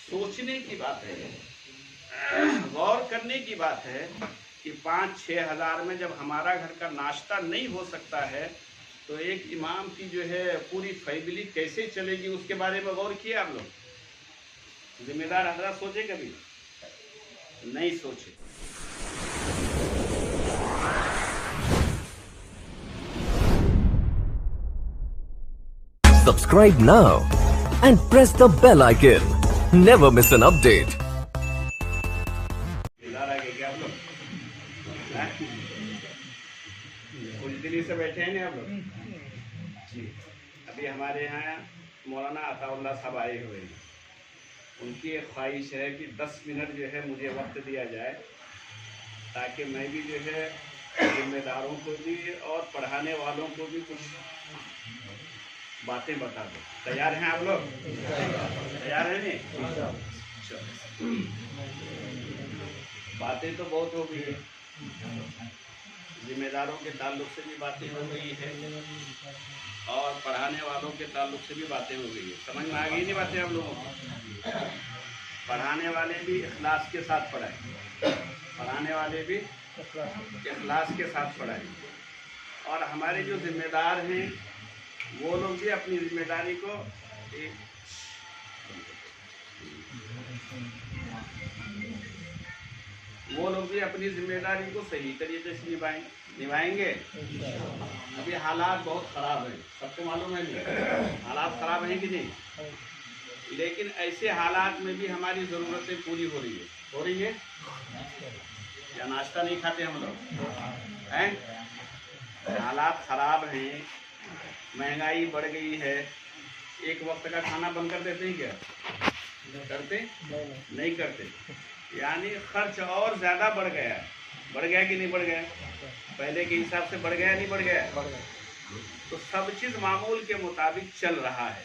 सोचने की बात है, गौर करने की बात है कि 5-6 हज़ार में जब हमारा घर का नाश्ता नहीं हो सकता है तो एक इमाम की जो है पूरी फैमिली कैसे चलेगी, उसके बारे में गौर किया आप लोग? जिम्मेदार हजरत सोचे कभी? नहीं सोचे। Subscribe now and press the bell icon. Never miss an update. क्या आप लोग कुछ दिन से बैठे हैं ना आप लोग जी? अभी हमारे यहाँ मौलाना अताउल्लाह साहब आए हुए हैं। उनकी एक ख्वाहिश है कि 10 मिनट जो है मुझे वक्त दिया जाए ताकि मैं भी जो है जिम्मेदारों को भी और पढ़ाने वालों को भी कुछ बातें बता दो। तैयार हैं आप लोग? तैयार हैं नहीं? बातें तो बहुत हो गई है, जिम्मेदारों के ताल्लुक से भी बातें हो गई है और पढ़ाने वालों के ताल्लुक से भी बातें हो गई है। समझ में आ गई नहीं बातें आप लोगों को? पढ़ाने वाले भी इखलास के साथ पढ़ाएं, पढ़ाने वाले भी इखलास के साथ पढ़ाएं और हमारे जो जिम्मेदार हैं वो लोग भी अपनी जिम्मेदारी को सही तरीके से निभाएंगे। अभी हालात बहुत ख़राब हैं, सबको मालूम है नहीं? हालात ख़राब हैं कि नहीं? लेकिन ऐसे हालात में भी हमारी ज़रूरतें पूरी हो रही है या नाश्ता नहीं खाते हम लोग हैं? हालात ख़राब हैं, महंगाई बढ़ गई है। एक वक्त का खाना बंद कर देते हैं क्या? करते नहीं करते। यानी खर्च और ज़्यादा बढ़ गया कि नहीं बढ़ गया? पहले के हिसाब से बढ़ गया नहीं बढ़ गया? तो सब चीज़ मामूल के मुताबिक चल रहा है।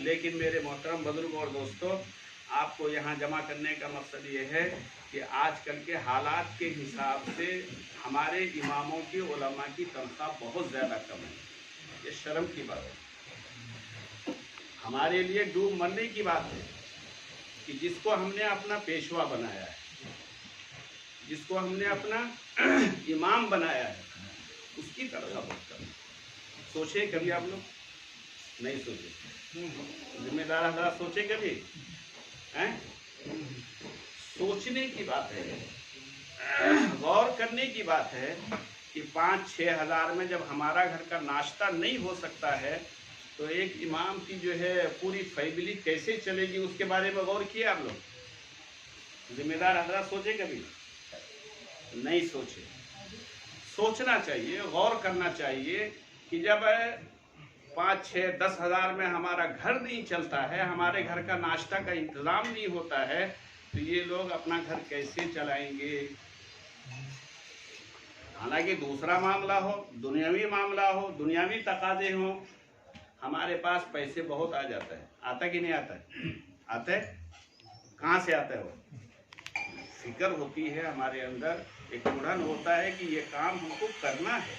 लेकिन मेरे मोहतरम बुजुर्ग और दोस्तों, आपको यहाँ जमा करने का मकसद ये है कि आजकल के हालात के हिसाब से हमारे इमामों की उलमा की तनख्वाह बहुत ज़्यादा कम है। ये शर्म की बात है, हमारे लिए डूब मरने की बात है कि जिसको हमने अपना पेशवा बनाया है, जिसको हमने अपना इमाम बनाया है, उसकी तनख्वाह बहुत कम है। सोचे कभी आप लोग? नहीं सोचे। जिम्मेदार हजरात सोचे कभी हैं? सोचने की बात है, गौर करने की बात है कि 5-6 हज़ार में जब हमारा घर का नाश्ता नहीं हो सकता है तो एक इमाम की जो है पूरी फैमिली कैसे चलेगी, उसके बारे में गौर किया आप लोग? जिम्मेदार हजरात सोचे कभी? नहीं सोचे। सोचना चाहिए, गौर करना चाहिए कि जब 5-6-10 हज़ार में हमारा घर नहीं चलता है, हमारे घर का नाश्ता का इंतज़ाम नहीं होता है, तो ये लोग अपना घर कैसे चलाएंगे? हालांकि दूसरा मामला हो, दुनियावी मामला हो, दुनियावी तकाजे हो, हमारे पास पैसे बहुत आ जाता है। आता कि नहीं आता है? आता है। कहाँ से आता है वो? फिक्र होती है हमारे अंदर, एक उड़न होता है कि ये काम हमको करना है।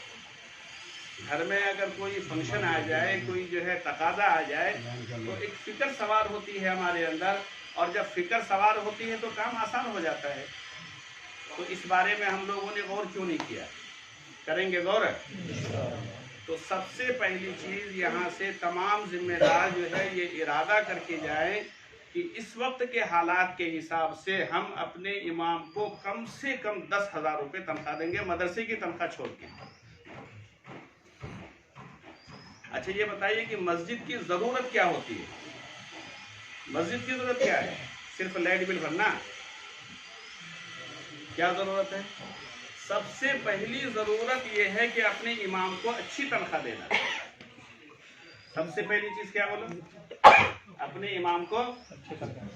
घर में अगर कोई फंक्शन आ जाए, कोई जो है तकाजा आ जाए, तो एक फिक्र सवार होती है हमारे अंदर, और जब फिक्र सवार होती है तो काम आसान हो जाता है। तो इस बारे में हम लोगों ने गौर क्यों नहीं किया? करेंगे गौर। तो सबसे पहली चीज़ यहाँ से तमाम जिम्मेदार जो है ये इरादा करके जाएं कि इस वक्त के हालात के हिसाब से हम अपने इमाम को कम से कम 10 हज़ार रुपये तनख्वाह देंगे, मदरसे की तनख्वाह छोड़ के। अच्छा ये बताइए कि मस्जिद की ज़रूरत क्या होती है? मस्जिद की ज़रूरत क्या है? सिर्फ लाइट बिल भरना? क्या ज़रूरत है? सबसे पहली ज़रूरत यह है कि अपने इमाम को अच्छी तनख्वाह देना। सबसे पहली चीज़ क्या बोलो? अपने इमाम को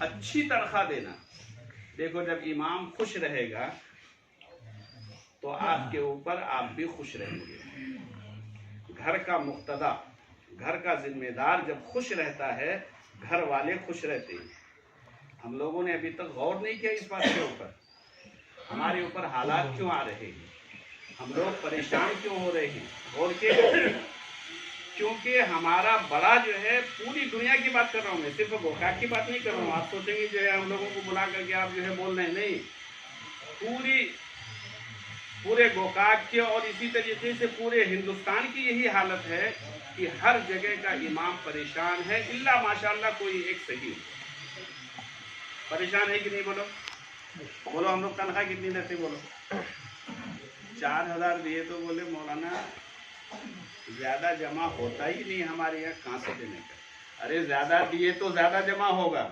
अच्छी तनख्वाह देना। देखो जब इमाम खुश रहेगा तो आपके ऊपर आप भी खुश रहेंगे। घर का मुक्तदा, घर का जिम्मेदार जब खुश रहता है, घर वाले खुश रहते हैं। हम लोगों ने अभी तक गौर नहीं किया इस बात के ऊपर। हमारे ऊपर हालात क्यों आ रहे हैं, हम लोग परेशान क्यों हो रहे हैं, गौर किए? क्योंकि हमारा बड़ा जो है, पूरी दुनिया की बात कर रहा हूँ मैं, सिर्फ गोकाक की बात नहीं कर रहा हूँ। आप सोचेंगे जो है हम लोगों को बुला करके आप जो है बोल रहे हैं, नहीं, पूरे गोकाक के और इसी तरीके से पूरे हिंदुस्तान की यही हालत है कि हर जगह का इमाम परेशान है, इल्ला माशाअल्लाह कोई एक सही परेशान है कि नहीं? बोलो हम लोग तनख्वाह कितनी देते? बोलो 4000 दिए तो बोले मौलाना ज़्यादा जमा होता ही नहीं हमारे यहाँ, कहाँ से देने का? अरे ज़्यादा दिए तो ज़्यादा जमा होगा।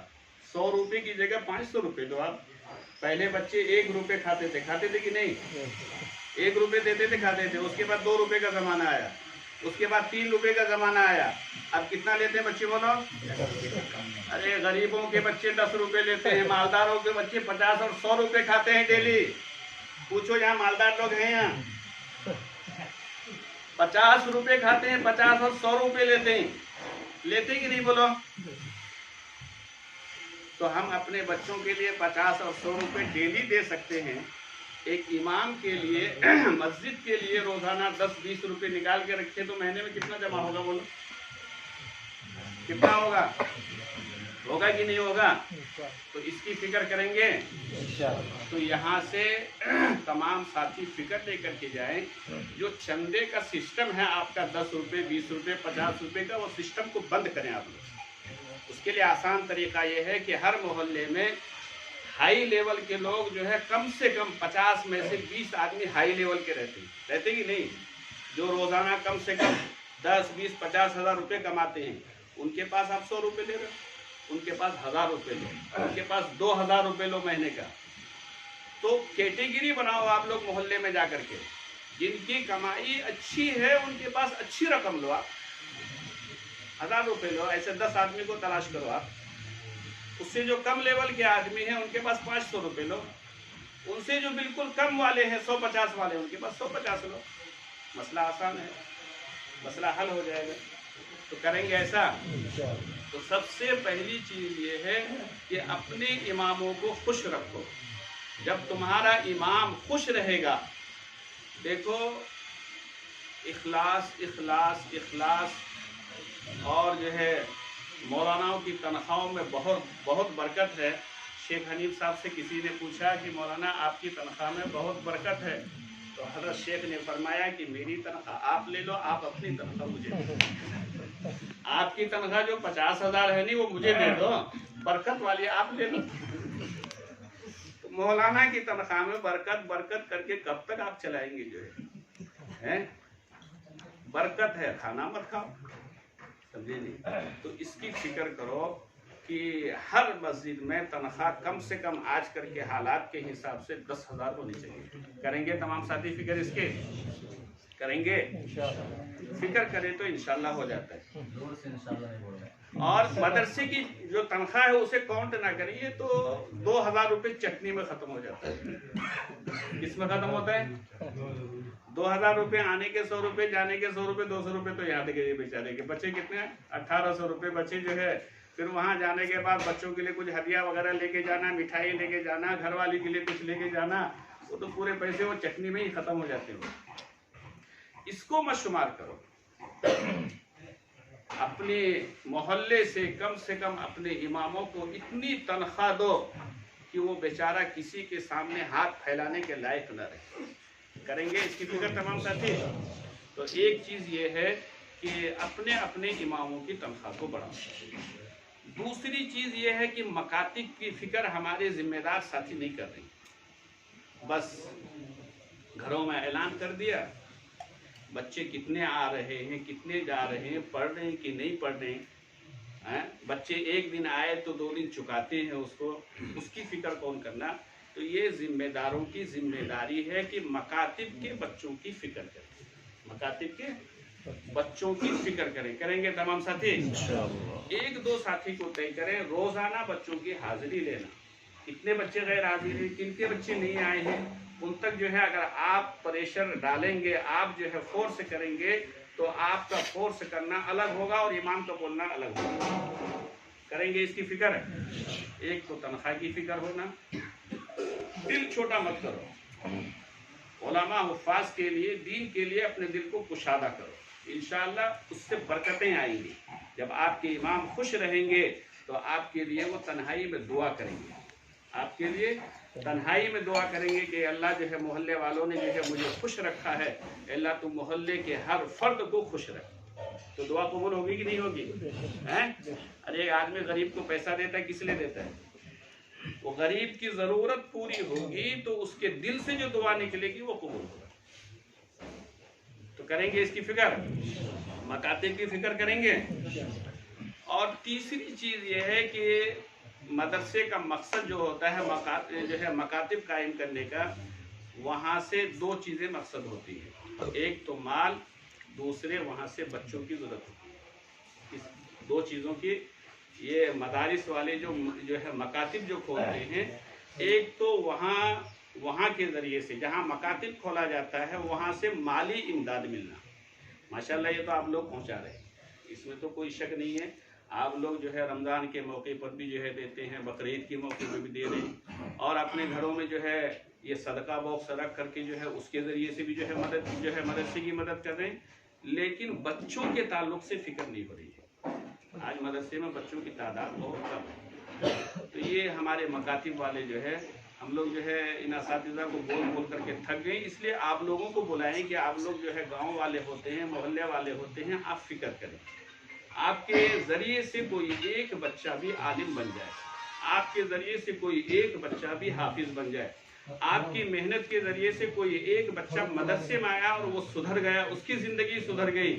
100 रुपये की जगह 500 रुपये दो आप। पहले बच्चे 1 रुपये खाते थे कि नहीं? 1 रुपये देते थे, खाते थे। उसके बाद 2 रुपये का ज़माना आया, उसके बाद 3 रुपये का ज़माना आया। अब कितना लेते हैं बच्चे? बोलो। अरे गरीबों के बच्चे 10 रुपये लेते हैं, मालदारों के बच्चे 50 और 100 रुपये खाते हैं डेली। पूछो यहाँ मालदार लोग हैं यहाँ, 50 रुपये खाते हैं, 50 और 100 रुपये लेते कि नहीं? बोलो। तो हम अपने बच्चों के लिए 50 और 100 रुपये डेली दे सकते हैं। एक इमाम के लिए मस्जिद के लिए रोजाना 10-20 रुपये निकाल के रखे तो महीने में कितना जमा होगा? बोलो कितना होगा कि नहीं होगा? तो इसकी फिक्र करेंगे। तो यहाँ से तमाम साथी फिक्र लेकर के जाएं। जो चंदे का सिस्टम है आपका 10 रुपये, 20 रुपये, 50 रुपये का, वो सिस्टम को बंद करें आप लोग। उसके लिए आसान तरीका ये है कि हर मोहल्ले में हाई लेवल के लोग जो है, कम से कम 50 में से 20 आदमी हाई लेवल के रहते कि नहीं? जो रोजाना कम से कम 10, 20, 50 हज़ार रुपये कमाते हैं, उनके पास आप 100 रुपये ले रहे हो, उनके पास 1000 रुपये लो, उनके पास 2000 रुपये लो महीने का। तो कैटेगरी बनाओ आप लोग मोहल्ले में जा करके, जिनकी कमाई अच्छी है उनके पास अच्छी रकम लो आप, 1000 रुपये लो। ऐसे 10 आदमी को तलाश करो आप। उससे जो कम लेवल के आदमी हैं उनके पास 500 रुपये लो। उनसे जो बिल्कुल कम वाले हैं, 150 वाले, उनके पास 150 लो। मसला आसान है, मसला हल हो जाएगा। तो करेंगे ऐसा। तो सबसे पहली चीज़ ये है कि अपने इमामों को खुश रखो। जब तुम्हारा इमाम खुश रहेगा, देखो इखलास इखलास इखलास, और जो है मौलानाओं की तनख्वाहों में बहुत बरकत है। शेख हनीफ साहब से किसी ने पूछा कि मौलाना आपकी तनख्वाह में बहुत बरकत है, तो हज़रत शेख ने फरमाया कि मेरी तनख्वाह आप ले लो, आप अपनी तनख्वाह मुझे दो। आपकी तनख्वाह जो 50,000 है नहीं, वो मुझे दे दो, बरकत वाली आप ले लो। तो मौलाना की तनख्वाह में बरकत करके कब तक आप चलाएंगे? जो है बरकत है, खाना मत खाओ, समझे नहीं? तो इसकी फिक्र करो कि हर मस्जिद में तनख्वाह कम से कम आज कल के हालात के हिसाब से 10,000 होनी चाहिए। करेंगे तमाम साथी फिक्र? इसके करेंगे, फिक्र करें तो इंशाल्लाह हो जाता है। और मदरसे की जो तनख्वाह है उसे काउंट ना करिए तो 2000 रुपये चटनी में ख़त्म हो जाता है। किसमें ख़त्म होता है? 2000 रुपये आने के 100 रुपये, जाने के 100 रुपये, 200 रुपये तो यहाँ के बेचारे के बच्चे कितने? 1800 रुपये बच्चे जो है। फिर वहाँ जाने के बाद बच्चों के लिए कुछ हदिया वगैरह लेके जाना, मिठाई लेके जाना, घर वाली के लिए कुछ लेके जाना, वो तो पूरे पैसे वो चटनी में ही ख़त्म हो जाते हैं। इसको मत शुमार करो। अपने मोहल्ले से कम अपने इमामों को इतनी तनख्वाह दो कि वो बेचारा किसी के सामने हाथ फैलाने के लायक न रहे। करेंगे इसकी फिक्र तमाम साथी? तो एक चीज़ ये है कि अपने अपने इमामों की तनख्वाह को बढ़ाओ। दूसरी चीज़ ये है कि मकातिब की फिक्र हमारे जिम्मेदार साथी नहीं कर रहे। बस घरों में ऐलान कर दिया, बच्चे कितने आ रहे हैं, कितने जा रहे हैं, पढ़ रहे हैं कि नहीं पढ़ रहे हैं। बच्चे एक दिन आए तो 2 दिन चुकाते हैं उसको, उसकी फिक्र कौन करना? तो ये जिम्मेदारों की जिम्मेदारी है कि मकातिब के बच्चों की फिक्र करें, मकातिब के बच्चों की फिक्र करें। करेंगे तमाम साथी? 1-2 साथी को तय करें, रोजाना बच्चों की हाजिरी लेना। कितने बच्चे गैर हाजिर हैं, किनके बच्चे नहीं आए हैं, उन तक जो है अगर आप प्रेशर डालेंगे, आप जो है फोर्स करेंगे, तो आपका फोर्स करना अलग होगा और इमाम का बोलना अलग होगा। करेंगे इसकी फिक्र? एक तो तनख्वाह की फिक्र होना, दिल छोटा मत करो। उलमा हुफ्फाज के लिए, दीन के लिए अपने दिल को कुशादा करो। इंशाअल्लाह उससे बरकतें आएंगी। जब आपके इमाम खुश रहेंगे तो आपके लिए वो तन्हाई में दुआ करेंगे, आपके लिए तन्हाई में दुआ करेंगे कि अल्लाह जो है मोहल्ले वालों ने जो है मुझे खुश रखा है, अल्लाह तुम मोहल्ले के हर फर्द को खुश रख। तो दुआ कबूल होगी कि नहीं होगी? हैं? अरे एक आदमी गरीब को पैसा देता है, किस लिए देता है? वो गरीब की जरूरत पूरी होगी तो उसके दिल से जो दुआ निकलेगी वो कबूल होगा। तो करेंगे इसकी फिक्र, मकातिब की फिक्र करेंगे। और तीसरी चीज ये है कि मदरसे का मकसद जो होता है जो है मकातिब कायम करने का, वहाँ से दो चीजें मकसद होती है, एक तो माल, दूसरे वहाँ से बच्चों की जरूरत होती है। इस दो चीज़ों की ये मदारिस वाले जो है मकातिब जो खोलते हैं, एक तो वहाँ के ज़रिए से जहाँ मकातिब खोला जाता है वहाँ से माली इमदाद मिलना। माशाल्लाह ये तो आप लोग पहुँचा रहे हैं, इसमें तो कोई शक नहीं है। आप लोग जो है रमज़ान के मौके पर भी जो है देते हैं, बकरीद के मौके पर भी दे रहे हैं, और अपने घरों में जो है ये सदका बॉक्स रख करके जो है उसके ज़रिए से भी जो है मदरसे की मदद कर रहे हैं। लेकिन बच्चों के ताल्लुक से फिक्र नहीं हो रही है। आज मदरसे में बच्चों की तादाद बहुत कम है। तो ये हमारे मकातिब वाले जो है, हम लोग जो है इन असातिज़ा को बोल करके थक गए, इसलिए आप लोगों को बुलाएं कि आप लोग जो है गांव वाले होते हैं, मोहल्ले वाले होते हैं, आप फिक्र करें। आपके ज़रिए से कोई एक बच्चा भी आलिम बन जाए, आपके ज़रिए से कोई एक बच्चा भी हाफिज बन जाए, आपकी मेहनत के जरिए से कोई एक बच्चा मदरसे में आया और वो सुधर गया, उसकी जिंदगी सुधर गई,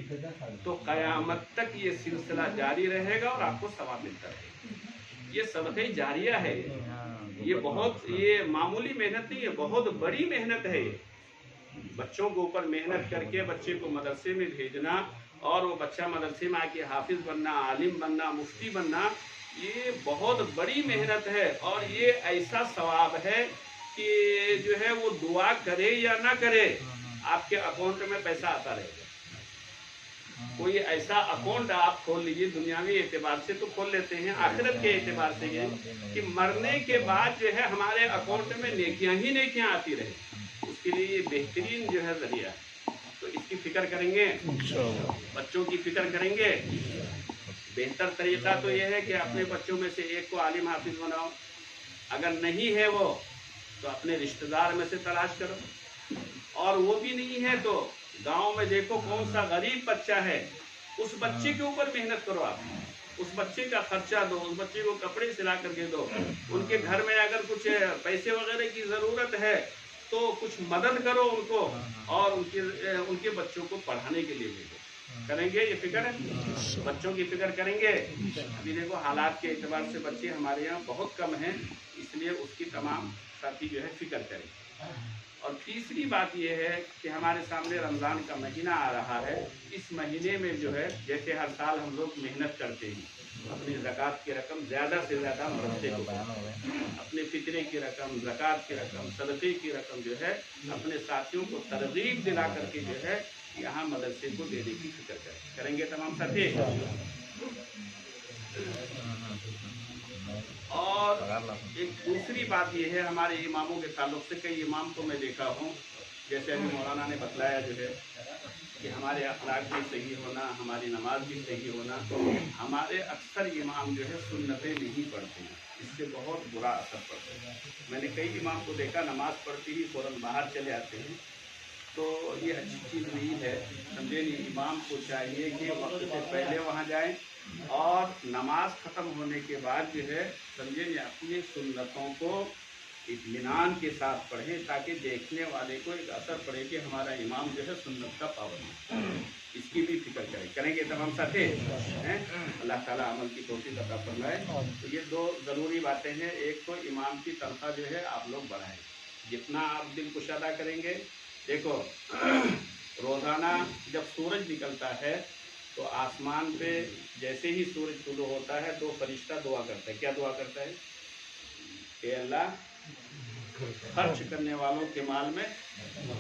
तो कयामत तक ये सिलसिला जारी रहेगा और आपको सवाब मिलता रहेगा। ये सदक़े जारिया है, ये मामूली मेहनत नहीं है, बहुत बड़ी मेहनत है। बच्चों के ऊपर मेहनत करके बच्चे को मदरसे में भेजना और वो बच्चा मदरसे में आके हाफिज बनना, आलिम बनना, मुफ्ती बनना, ये बहुत बड़ी मेहनत है। और ये ऐसा सवाब है कि जो है वो दुआ करे या ना करे, आपके अकाउंट में पैसा आता रहेगा। कोई ऐसा अकाउंट आप खोल लीजिए, दुनियावी एतबार से तो खोल लेते हैं, आखिरत के एतबार से ये कि मरने के बाद जो है हमारे अकाउंट में नेकियां ही नेकियां आती रहे, उसके लिए ये बेहतरीन जो है जरिया है। तो इसकी फिक्र करेंगे, बच्चों की फिक्र करेंगे। बेहतर तरीका तो ये है कि अपने बच्चों में से एक को आलिम हाफिज बनाओ, अगर नहीं है वो तो अपने रिश्तेदार में से तलाश करो, और वो भी नहीं है तो गांव में देखो कौन सा गरीब बच्चा है, उस बच्चे के ऊपर मेहनत करो। आप उस बच्चे का खर्चा दो, उस बच्चे को कपड़े सिला करके दो, उनके घर में अगर कुछ पैसे वगैरह की ज़रूरत है तो कुछ मदद करो उनको, और उनके बच्चों को पढ़ाने के लिए भेजो। करेंगे ये फिक्र है, बच्चों की फिक्र करेंगे। अभी देखो हालात के एतबार से बच्चे हमारे यहाँ बहुत कम हैं, इसलिए उसकी तमाम साथी जो है फिक्र करें। और तीसरी बात यह है कि हमारे सामने रमज़ान का महीना आ रहा है। इस महीने में जो है जैसे हर साल हम लोग मेहनत करते हैं, अपनी ज़कात की रकम ज़्यादा से ज़्यादा मदरसे को, अपने फितरे की रकम, ज़कात की रकम, सदक़े की रकम जो है अपने साथियों को तरगीब दिला करके जो है यहाँ मदरसे को देने की फिक्र करेंगे तमाम साथी। और एक दूसरी बात यह है हमारे इमामों के ताल्लुक से, कई इमाम को मैं देखा हूँ, जैसे अभी मौलाना ने बतलाया जो है कि हमारे अखलाक भी सही होना, हमारी नमाज भी सही होना। हमारे अक्सर इमाम जो है सुन्नतें नहीं पढ़ते हैं, इससे बहुत बुरा असर पड़ता है। मैंने कई इमाम को देखा नमाज पढ़ते ही फ़ौरन बाहर चले आते हैं, तो ये अच्छी चीज़ नहीं है। समझे नहीं, इमाम को चाहिए कि वक्त से पहले वहाँ जाएं और नमाज ख़त्म होने के बाद जो है समझे नहीं अपनी सुन्नतों को इत्मीनान के साथ पढ़ें, ताकि देखने वाले को एक असर पड़े कि हमारा इमाम जो है सुन्नत का पाबंद है। इसकी भी फिक्र करेंगे तमाम साथी हैं। अल्लाह ताला अमल की तौफीक अता फरमाए। तो ये दो ज़रूरी बातें हैं। एक तो इमाम की तनख्वाह जो है आप लोग बढ़ाएं, जितना आप दिल कुशादा करेंगे। देखो रोज़ाना जब सूरज निकलता है तो आसमान पे जैसे ही सूरज तुलू होता है तो फरिश्ता दुआ करता है। क्या दुआ करता है? कि अल्लाह खर्च करने वालों के माल में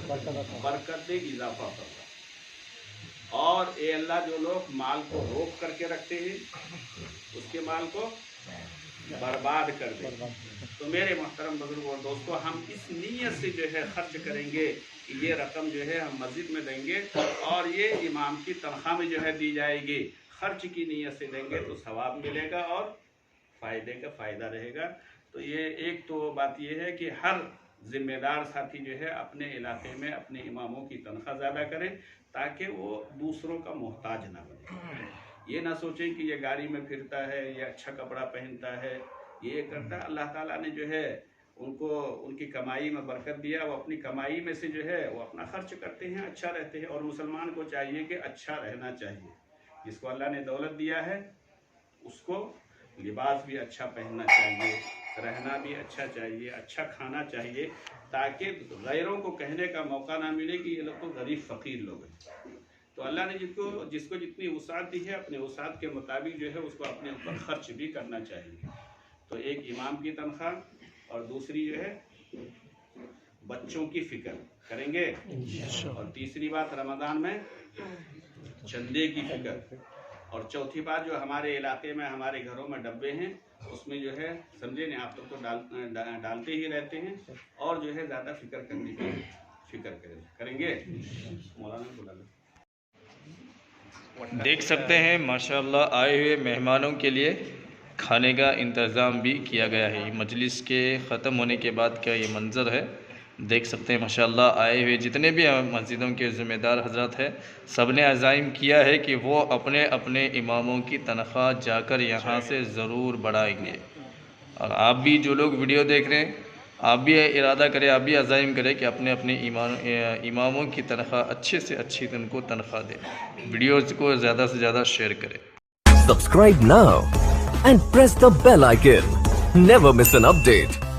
बरकत दे, इजाफा फरमा। और ए अल्लाह जो लोग माल को रोक करके रखते हैं उसके माल को बर्बाद कर दे। तो मेरे मोहतरम बुजुर्ग और दोस्तों, हम इस नीयत से जो है खर्च करेंगे कि ये रकम जो है हम मस्जिद में देंगे और ये इमाम की तनख्वाह में जो है दी जाएगी। खर्च की नीयत से देंगे तो सवाब मिलेगा और फ़ायदे का फ़ायदा रहेगा। तो ये एक तो बात ये है कि हर ज़िम्मेदार साथी जो है अपने इलाके में अपने इमामों की तनख्वाह ज़्यादा करें ताकि वो दूसरों का मोहताज ना बने। ये ना सोचें कि ये गाड़ी में फिरता है, ये अच्छा कपड़ा पहनता है, ये करता है। अल्लाह ताला ने जो है उनको उनकी कमाई में बरकत दिया, वो अपनी कमाई में से जो है वो अपना खर्च करते हैं, अच्छा रहते हैं। और मुसलमान को चाहिए कि अच्छा रहना चाहिए। जिसको अल्लाह ने दौलत दिया है उसको लिबास भी अच्छा पहनना चाहिए, रहना भी अच्छा चाहिए, अच्छा खाना चाहिए, ताकि गैरों को कहने का मौका ना मिले कि ये लोग तो गरीब फ़कीर लोग हैं। तो अल्लाह ने जिसको जितनी वसात दी है अपने वसात के मुताबिक जो है उसको अपने ऊपर खर्च भी करना चाहिए। तो एक इमाम की तनख्वाह और दूसरी जो है बच्चों की फ़िक्र करेंगे, और तीसरी बात रमज़ान में चंदे की फ़िक्र, और चौथी बात जो हमारे इलाके में हमारे घरों में डब्बे हैं उसमें जो है समझे नहीं, आप लोग तो डालते ही रहते हैं, और जो है ज़्यादा फ़िक्र करने की फ़िक्र करेंगे। मौलाना बुला लो। देख सकते हैं माशाअल्लाह आए हुए मेहमानों के लिए खाने का इंतज़ाम भी किया गया है। मजलिस के ख़त्म होने के बाद का ये मंज़र है। देख सकते हैं माशाअल्लाह आए हुए जितने भी मस्जिदों के ज़िम्मेदार हज़रत हैं, सब ने अज़ाइम किया है कि वो अपने अपने इमामों की तनख्वाह जाकर यहाँ से ज़रूर बढ़ाएंगे। और आप भी जो लोग वीडियो देख रहे हैं, आप भी इरादा करें, आप भी अज़ाइम करें कि अपने अपने इमामों की तनख्वाह अच्छे से अच्छी उनको तनख्वाह दें। वीडियोज़ को ज़्यादा से ज़्यादा शेयर करें। Subscribe now and press the bell icon. Never miss an update.